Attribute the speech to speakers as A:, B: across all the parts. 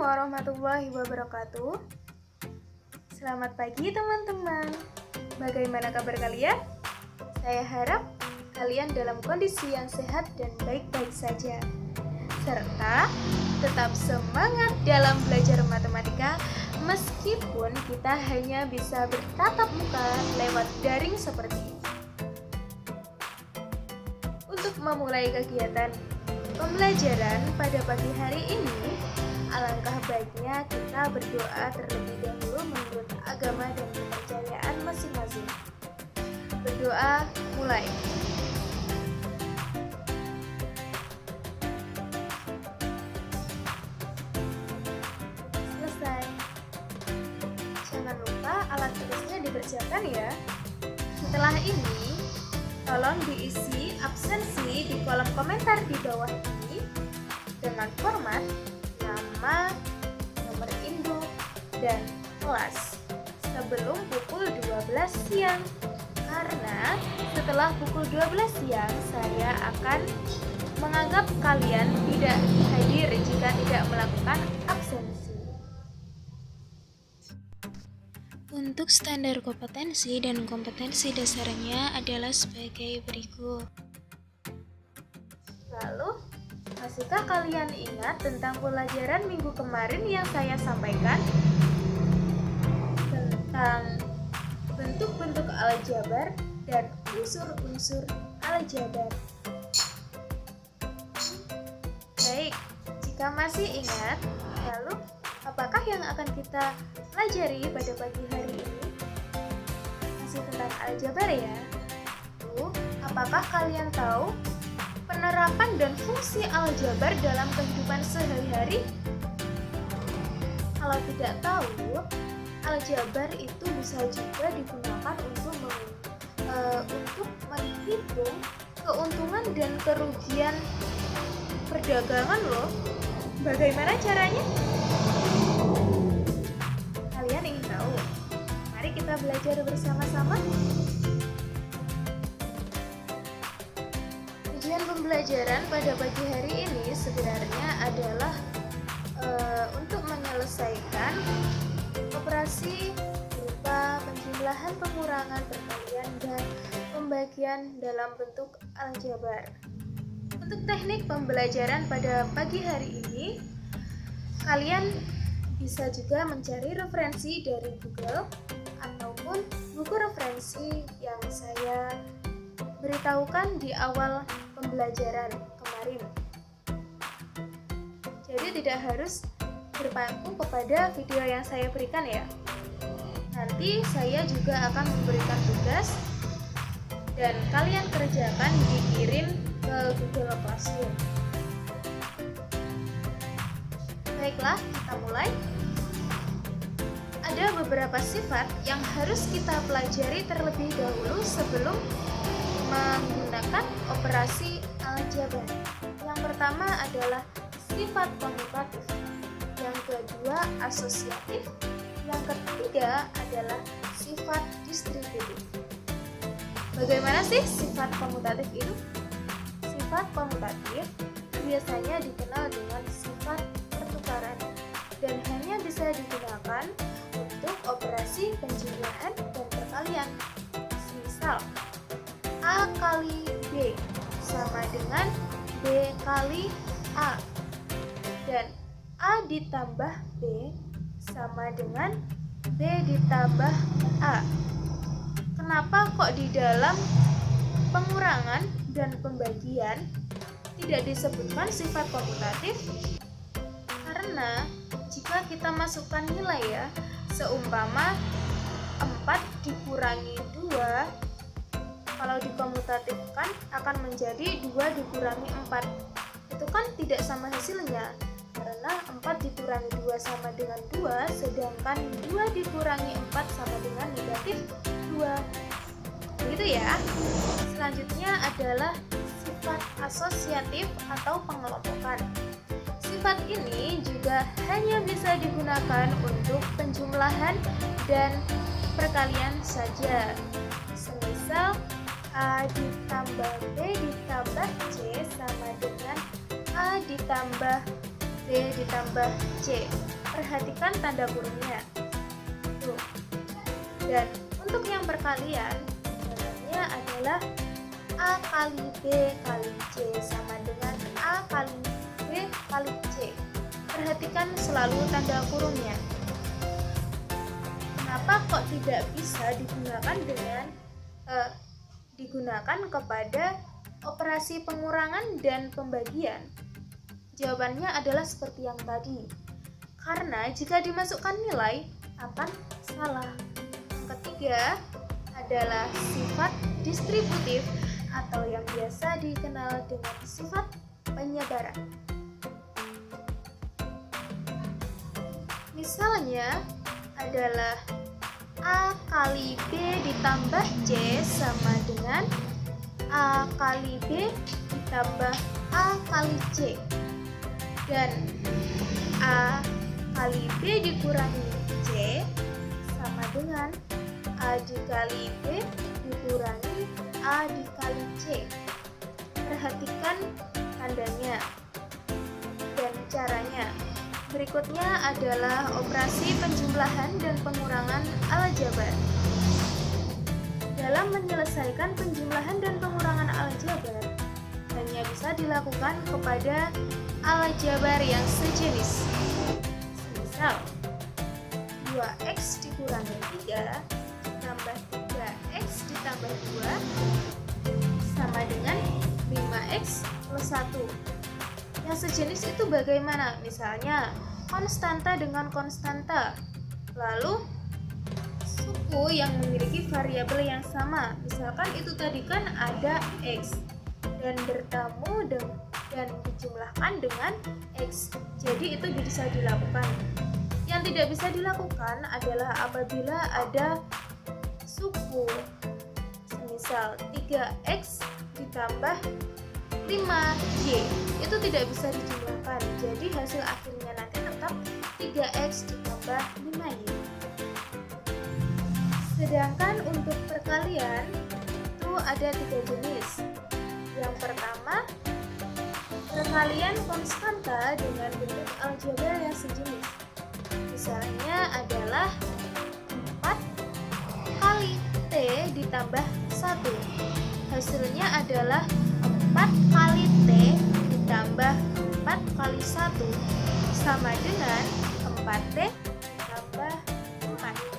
A: warahmatullahi wabarakatuh. Selamat pagi teman-teman. Bagaimana kabar kalian? Saya harap kalian dalam kondisi yang sehat dan baik-baik saja, serta tetap semangat dalam belajar matematika meskipun kita hanya bisa bertatap muka lewat daring seperti ini. Untuk memulai kegiatan pembelajaran pada pagi hari ini, alangkah baiknya kita berdoa terlebih dahulu menurut agama dan kepercayaan masing-masing. Berdoa mulai. Selesai. Jangan lupa alat tulisnya dipersiapkan ya. Setelah ini, tolong diisi absensi di kolom komentar di bawah ini dengan format nama, nomor induk, dan kelas sebelum pukul 12 siang. Karena setelah pukul 12 siang saya akan menganggap kalian tidak hadir jika tidak melakukan absensi.
B: Untuk standar kompetensi dan kompetensi dasarnya adalah sebagai berikut.
A: Lalu, masihkah kalian ingat tentang pelajaran minggu kemarin yang saya sampaikan? Tentang bentuk-bentuk aljabar dan unsur-unsur aljabar. Baik, jika masih ingat, lalu apakah yang akan kita pelajari pada pagi hari ini? Masih tentang aljabar ya? Apakah kalian tahu penerapan dan fungsi aljabar dalam kehidupan sehari-hari? Kalau tidak tahu, aljabar itu bisa juga digunakan untuk menghitung keuntungan dan kerugian perdagangan loh. Bagaimana caranya? Kalian ingin tahu? Mari kita belajar bersama-sama. Tujuan pembelajaran pada pagi hari ini sebenarnya adalah untuk menyelesaikan operasi berupa penjumlahan, pengurangan, perkalian, dan pembagian dalam bentuk aljabar. Untuk teknik pembelajaran pada pagi hari ini, kalian bisa juga mencari referensi dari Google ataupun buku referensi yang saya beritahukan di awal pembelajaran kemarin. Jadi tidak harus berpaku kepada video yang saya berikan ya. Nanti saya juga akan memberikan tugas dan kalian kerjakan dikirim ke Google Classroom. Baiklah, kita mulai. Ada beberapa sifat yang harus kita pelajari terlebih dahulu sebelum menggunakan operasi aljabar. Yang pertama adalah sifat komutatif, yang kedua asosiatif, yang ketiga adalah sifat distributif. Bagaimana sih sifat komutatif itu? Sifat komutatif biasanya dikenal dengan sifat pertukaran dan hanya bisa digunakan untuk operasi penjumlahan dan perkalian. Misal, A kali B sama dengan B kali A, dan A ditambah B sama dengan B ditambah A. Kenapa kok di dalam pengurangan dan pembagian tidak disebutkan sifat komutatif? Karena jika kita masukkan nilai ya, seumpama 4 dikurangi 2, kalau dikomutatifkan akan menjadi 2 dikurangi 4. Itu kan tidak sama hasilnya, karena 4 dikurangi 2 sama dengan 2, sedangkan 2 dikurangi 4 sama dengan negatif 2. Begitu ya. Selanjutnya adalah sifat asosiatif atau pengelompokan. Sifat ini juga hanya bisa digunakan untuk penjumlahan dan perkalian saja. Semisal A ditambah B ditambah C sama dengan A ditambah B ditambah C. Perhatikan tanda kurungnya. Tuh. Dan untuk yang perkalian, jawabannya adalah A kali B kali C sama dengan A kali B kali C. Perhatikan selalu tanda kurungnya. Kenapa kok tidak bisa digunakan kepada operasi pengurangan dan pembagian? Jawabannya adalah seperti yang tadi. Karena jika dimasukkan nilai akan salah. Yang ketiga adalah sifat distributif atau yang biasa dikenal dengan sifat penyebaran. Misalnya adalah A kali B ditambah C sama dengan A kali B ditambah A kali C. Dan A kali B dikurangi C sama dengan A dikali B dikurangi A dikali C. Perhatikan tandanya dan caranya. Berikutnya adalah operasi penjumlahan dan pengurangan aljabar. Dalam menyelesaikan penjumlahan dan pengurangan aljabar, hanya bisa dilakukan kepada aljabar yang sejenis. Misal, 2x dikurangi 3 ditambah 3x ditambah 2 sama dengan 5x plus 1. Yang sejenis itu bagaimana? Misalnya, konstanta dengan konstanta. Lalu, suku yang memiliki variabel yang sama. Misalkan itu tadi kan ada x dan bertemu dan dijumlahkan dengan x. Jadi itu bisa dilakukan. Yang tidak bisa dilakukan adalah apabila ada suku. Misal 3x ditambah 5y. Itu tidak bisa dijumlahkan. Jadi hasil akhirnya nanti tetap 3x ditambah 5y. Sedangkan untuk perkalian itu ada 3 jenis. Yang pertama, perkalian konstanta dengan bentuk aljabar yang sejenis. Misalnya adalah 4 kali T ditambah 1. Hasilnya adalah 4 kali T ditambah 4 kali 1 sama dengan 4T ditambah 4.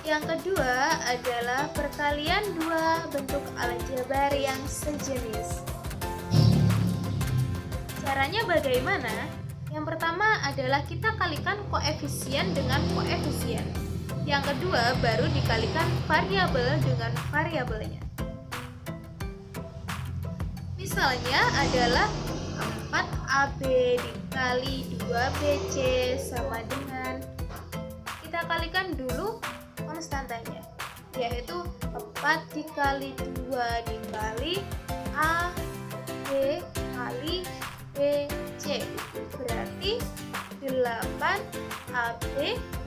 A: Yang kedua adalah perkalian dua bentuk aljabar yang sejenis. Caranya bagaimana? Yang pertama adalah kita kalikan koefisien dengan koefisien. Yang kedua baru dikalikan variabel dengan variabelnya. Misalnya adalah 4AB dikali 2BC sama dengan, kita kalikan dulu konstantanya, yaitu 4 dikali 2 dikali AB kali BC, berarti 8AB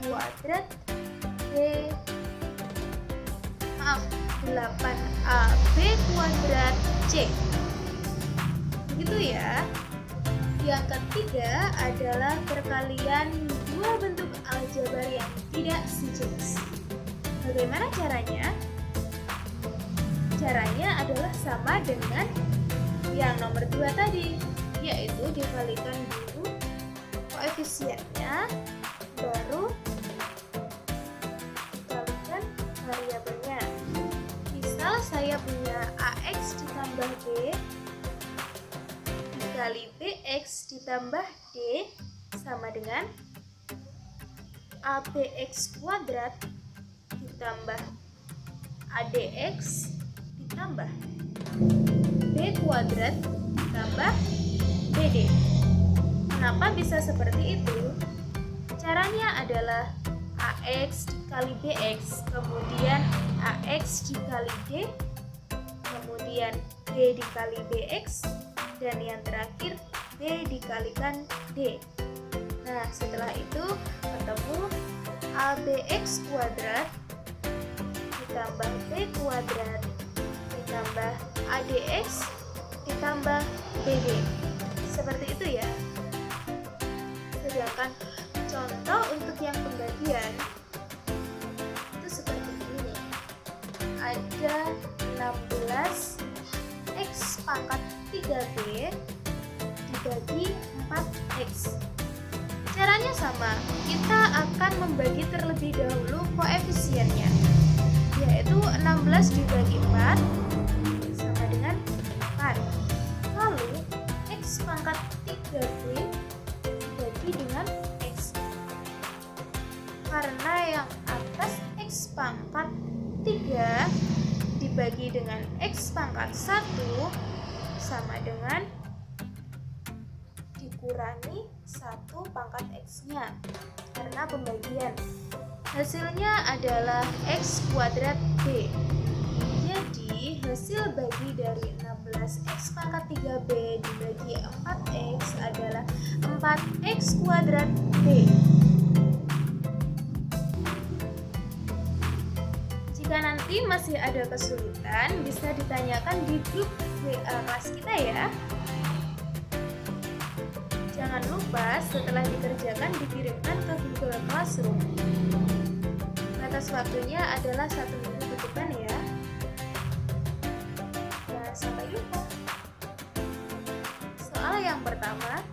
A: kuadrat 8AB kuadrat C. Begitu ya. Yang ketiga adalah perkalian dua bentuk aljabar yang tidak sejenis. Bagaimana caranya? Caranya adalah sama dengan yang nomor 2 tadi, yaitu dikalikan dulu koefisiennya, baru dikalikan variabelnya. Misal saya punya AX ditambah B dikali BX ditambah D sama dengan ABX kuadrat ditambah ADX ditambah B kuadrat ditambah BD. Kenapa bisa seperti itu? Caranya adalah AX dikali BX, kemudian AX dikali D, kemudian D dikali BX, dan yang terakhir B dikalikan D. Nah, setelah itu ketemu ABX kuadrat ditambah B kuadrat ditambah ADX ditambah BD. Seperti itu ya. Sedangkan contoh untuk yang pembagian itu seperti ini. Ada 16 X pangkat 3B dibagi 4X. Caranya sama, kita akan membagi terlebih dahulu koefisiennya, yaitu 16 dibagi 4 sama dengan 4. Lalu X pangkat 3B dibagi dengan X. Karena yang atas X pangkat 3 dibagi dengan X pangkat 1 sama dengan dikurangi 1 pangkat X-nya karena pembagian. Hasilnya adalah X kuadrat B. Jadi hasil bagi dari 16 X pangkat 3B dibagi 4X adalah 4X kuadrat B. Jika nanti masih ada kesulitan, bisa ditanyakan di grup WA kelas kita ya. Jangan lupa setelah dikerjakan dikirimkan ke Google Classroom. Batas waktunya adalah 1 minggu ke depan ya. Dan sampai jumpa. Soal yang pertama,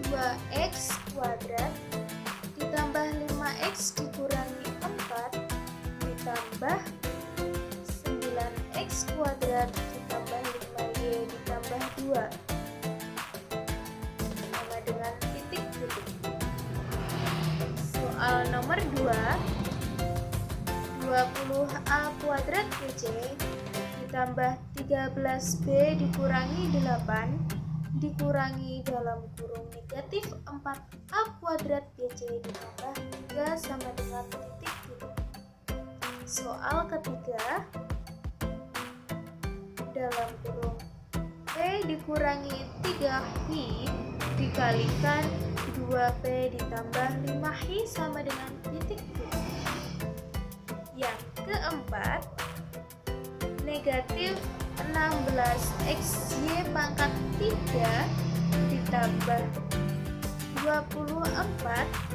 A: 2X kuadrat ditambah 5X dikurangi 4 ditambah 9X kuadrat ditambah 5Y ditambah 2 sama dengan titik. Soal nomor 2, 20A kuadrat BC ditambah 13B dikurangi 8 dikurangi dalam kurung negatif 4A kuadrat BC ditambah 3 sama dengan titik. Soal ketiga, dalam kurung P dikurangi 3Hi dikalikan 2P ditambah 5Hi sama dengan titik. Yang keempat, negatif 16XY pangkat 3 ditambah 24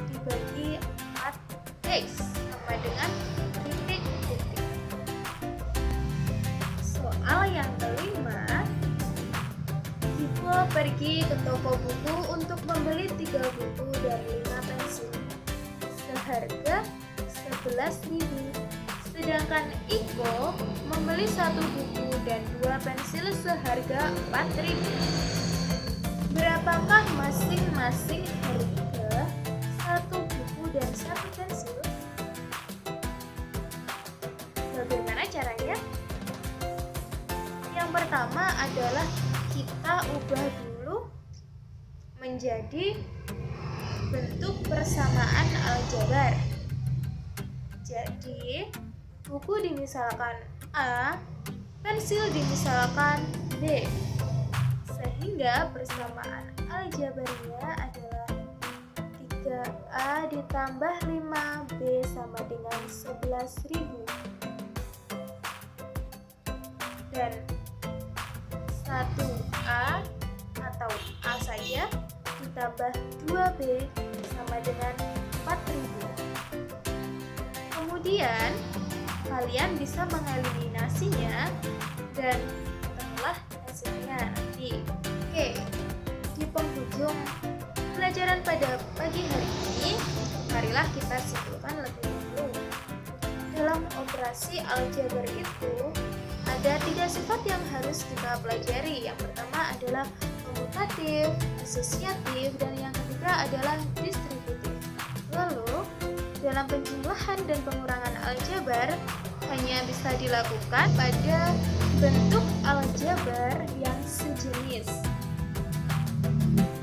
A: dibagi 4X sama dengan titik. Soal yang kelima, Divo pergi ke toko buku untuk membeli 3 buku dan 5 pensil seharga 11.000. Sedangkan Iko membeli 1 buku dan 2 pensil seharga 4.000. Berapakah masing-masing harga 1 buku dan 1 pensil? Bagaimana caranya? Yang pertama adalah kita ubah dulu menjadi bentuk persamaan aljabar. Jadi, buku dimisalkan A, pensil dimisalkan B. Sehingga persamaan aljabarnya adalah 3A ditambah 5B sama dengan 11.000. Dan 1A atau A saja ditambah 2B sama dengan 4.000. Kemudian kalian bisa mengeliminasinya dan ketemulah hasilnya nanti. Oke, di penghujung pelajaran pada pagi hari ini, marilah kita simpulkan lebih dahulu. Dalam operasi aljabar itu ada 3 sifat yang harus kita pelajari. Yang pertama adalah komutatif, asosiatif, dan yang ketiga adalah distributif. Lalu, dalam penjumlahan dan pengurangan aljabar hanya bisa dilakukan pada bentuk aljabar yang sejenis.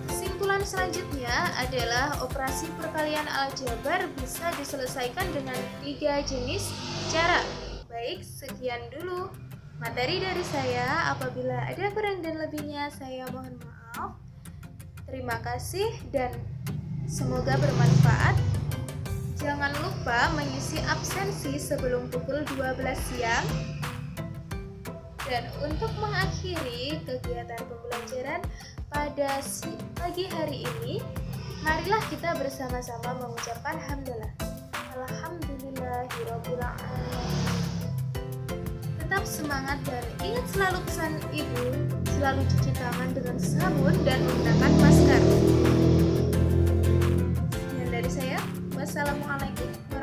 A: Kesimpulan selanjutnya adalah operasi perkalian aljabar bisa diselesaikan dengan 3 jenis cara. Baik, sekian dulu materi dari saya. Apabila ada kurang dan lebihnya, saya mohon maaf. Terima kasih dan semoga bermanfaat. Jangan lupa mengisi absensi sebelum pukul 12 siang. Dan untuk mengakhiri kegiatan pembelajaran pada pagi hari ini, marilah kita bersama-sama mengucapkan hamdalah. Alhamdulillahirabbil alamin. Tetap semangat dan ingat selalu pesan ibu, selalu cuci tangan dengan sabun dan menggunakan masker. Sekian dari saya. Wassalamualaikum warahmatullahi wabarakatuh.